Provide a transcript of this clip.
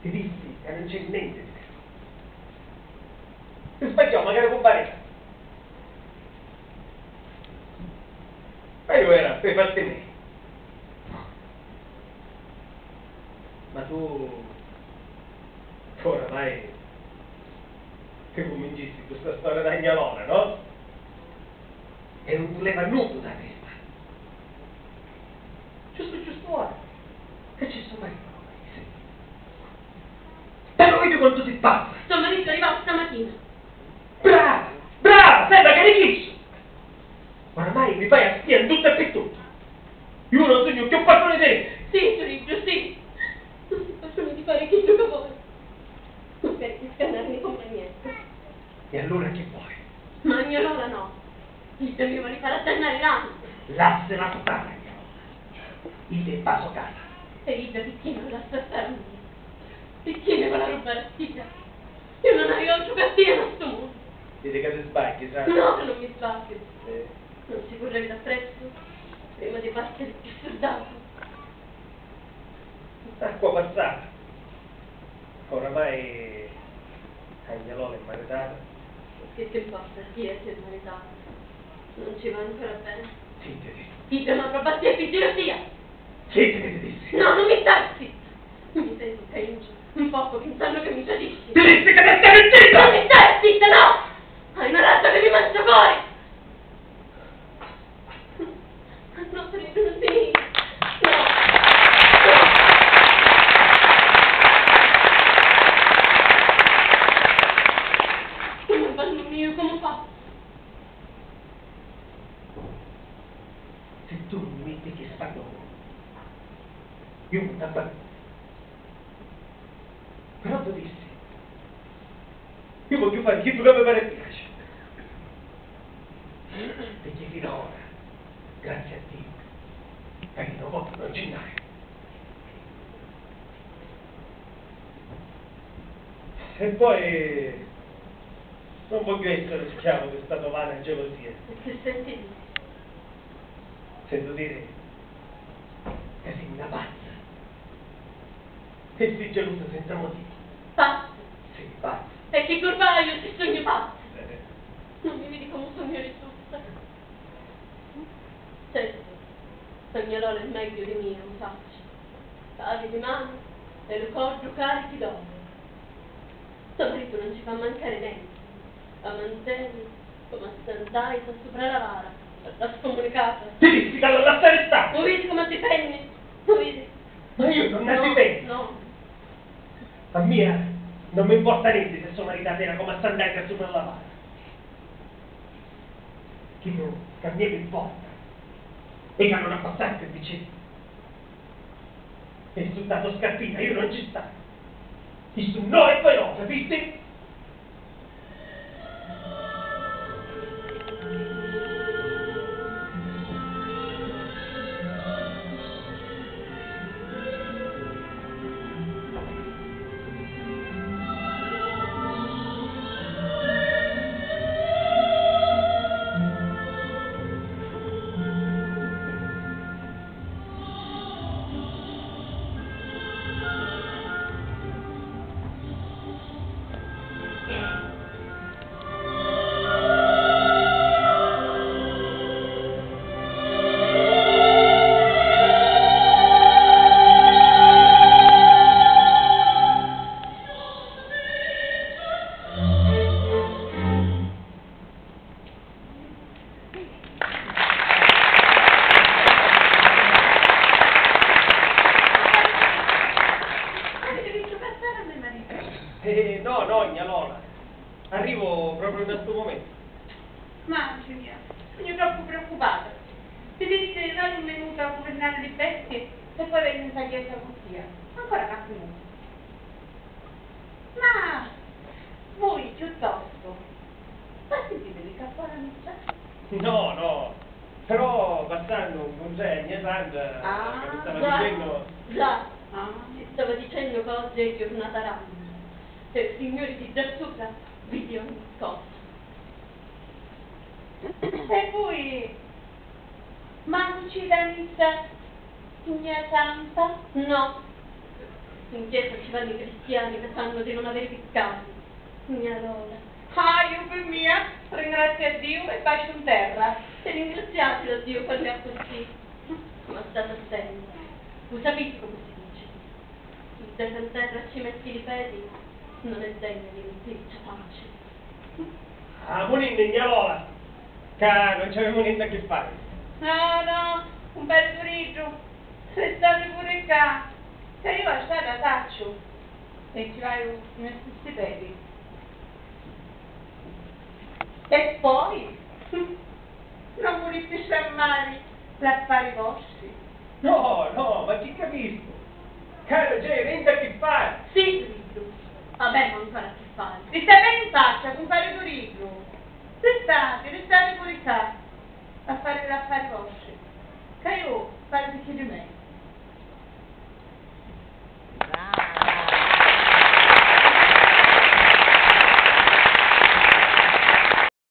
Ti dissi che non c'è niente di te. Ti sbagliò, magari con Baretta. Ma io era per fatti me. Ma tu oramai che comincisti questa storia d'Agnalona, no? E non ti leva nudo da testa. Giusto ora. Che ci sto marito a paese? Però vedi quanto si passa. Tuo marito è arrivato stamattina. Brava, sembra che richisso. Oramai mi fai a stia in tutto e per tutto. Io non sogno che ho fatto di te. Sì, Giorgio, sì. Non si possono di fare che gioca voi. Non per di scannarmi con niente. E allora che vuoi? Ma Agnalona no. Gli dovevo rifare attennare l'anno. L'asse la stare, il te passo casa. E io picchino la stessa mia. Picchino con la roba rattica. Io non avevo giocatina a sto mondo. Dite che ti sbagli, sai? No, che non mi sbagli. Non si correva da presto. Prima di partire più soldato. Acqua passata. Oramai Agnalola è maritata. Che ti importa chi è se è maritato? Non ci va ancora bene. Zitti. Dite una probazia e sia. Zitti che ti dissi. No, non mi stai zitta. Mi sento cringe. Un poco pensando che mi tradisci. Ti dissi che ti stai zitta! Non mi stai zitta, no! Hai una razza che mi mangia fuori! No, Sergio, non finire. Come fanno mio, come fa? Se tu mi metti che spagnolo, io non ti abbandono. Però tu dissi, io voglio fare che tu mi pare piace. Perché fino ad ora, grazie a Dio, hai non posso non cenare. E poi non voglio essere schiavo di questa vana gelosia. E che senti di? Sento dire che sei una pazza. E sei gelosa senza motivo. Pazzo! Sei pazza. E che curva io ti sogno pazzo! Non mi vedi come un sogno risulta. Certo, Agnalona è meglio di me, non faccio. Cavi di mano e lo cordo carichi d'oro. Tuo marito non ci fa mancare niente. La mantieni come a Sant'Ai sta sopra la vara, la scomunicata. Ti dissi che alla sta! Non vedi come ti penni? Non vedi? Ma io non ne si penso. No. A mia non mi importa niente se sono maritata come a Sant'Ai che sopra la vara. Che a me mi importa e che non abbastanza il vicino. E su stato scarpina io non ci sto. Ti su no e poi no, capite? No, Agnalona. Arrivo proprio in questo momento. Mamma mia, sono troppo preoccupata. Ti disse dare un minuto a governare le bestie e poi venire in tagliata così. Ancora 4 minuti. Ma voi piuttosto, ma sentite di cappare amica? No. Però passando un consegno Sandra che mi stava dicendo. Già, ti stava dicendo che oggi è giornata random. Se il Signore ti dà sopra, vedi ogni cosa. E poi, ma non ci dà messa, signora Santa? No, In chiesa ci vanno i cristiani che sanno di non avere peccati. Mia Lola. Ah, io per mia, ringrazio Dio e bacio in terra. E ringraziate da Dio per me così. Ma state attenta. Voi sapete come si dice? Il te in terra ci metti i piedi, non è degno di metterci pace. Ah, monina, mia Lola, che non c'avevo niente a che fare. No, no, un bel turito, restate pure qua, che io a stare taccio e ci vai nei stessi piedi. E poi, non volete chiamare l'affari vostri? No, no, ma ti capisco. Cara, c'è niente a che fare. Sì, Turito, abbiamo ancora a che fare. Vi stai bene in faccia, compare turito. Restate pure qua a fare gli affari vostri, che io parlo di me.